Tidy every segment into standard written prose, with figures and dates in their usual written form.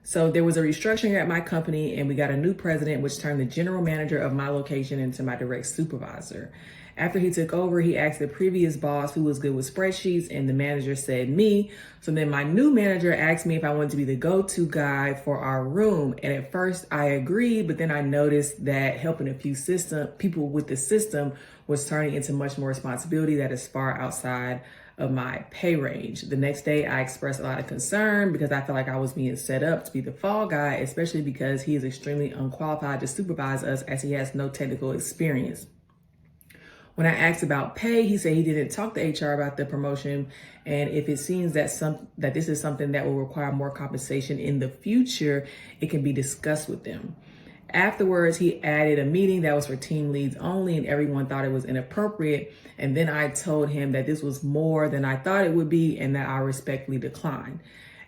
So there was a restructuring at my company and we got a new president, which turned the general manager of my location into my direct supervisor. After he took over, he asked the previous boss who was good with spreadsheets, and the manager said me. So then my new manager asked me if I wanted to be the go-to guy for our room. And at first I agreed, but then I noticed that helping a few people with the system was turning into much more responsibility that is far outside of my pay range. The next day I expressed a lot of concern because I felt like I was being set up to be the fall guy, especially because he is extremely unqualified to supervise us as he has no technical experience. When I asked about pay, he said he didn't talk to HR about the promotion, and if it seems that this is something that will require more compensation in the future, it can be discussed with them. Afterwards, he added a meeting that was for team leads only, and everyone thought it was inappropriate. And then I told him that this was more than I thought it would be and that I respectfully declined.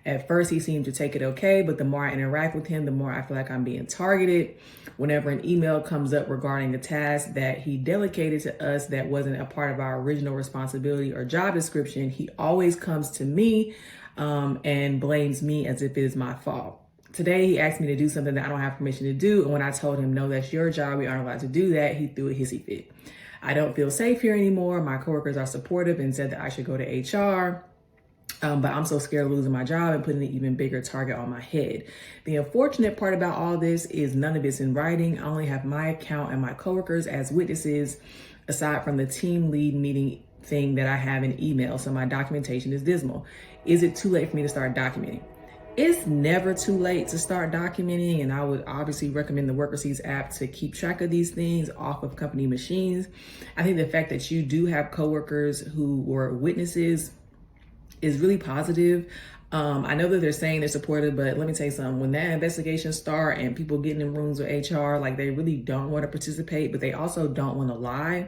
At first, he seemed to take it okay, but the more I interact with him, the more I feel like I'm being targeted. Whenever an email comes up regarding a task that he delegated to us that wasn't a part of our original responsibility or job description, he always comes to me and blames me as if it is my fault. Today, he asked me to do something that I don't have permission to do. And when I told him, no, that's your job, we aren't allowed to do that, he threw a hissy fit. I don't feel safe here anymore. My coworkers are supportive and said that I should go to HR. But I'm so scared of losing my job and putting an even bigger target on my head. The unfortunate part about all this is none of it's in writing. I only have my account and my coworkers as witnesses, aside from the team lead meeting thing that I have in email. So my documentation is dismal. Is it too late for me to start documenting? It's never too late to start documenting, and I would obviously recommend the Wrk Receipts app to keep track of these things off of company machines. I think the fact that you do have coworkers who were witnesses is really positive. I know that they're saying they're supportive, but let me tell you something. When that investigation starts and people getting in rooms with HR, like they really don't want to participate, but they also don't want to lie.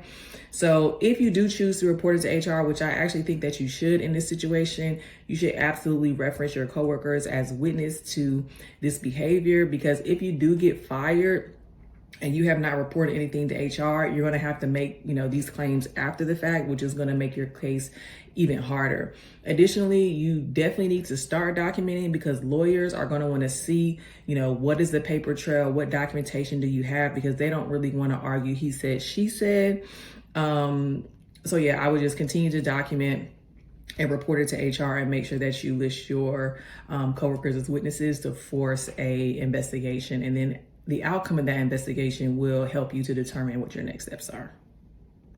So if you do choose to report it to HR, which I actually think that you should in this situation, you should absolutely reference your coworkers as witness to this behavior, because if you do get fired and you have not reported anything to HR, you're going to have to make, these claims after the fact, which is going to make your case even harder. Additionally, you definitely need to start documenting, because lawyers are going to want to see, what is the paper trail? What documentation do you have? Because they don't really want to argue he said, she said. So yeah, I would just continue to document and report it to HR and make sure that you list your coworkers as witnesses to force a investigation. And then the outcome of that investigation will help you to determine what your next steps are.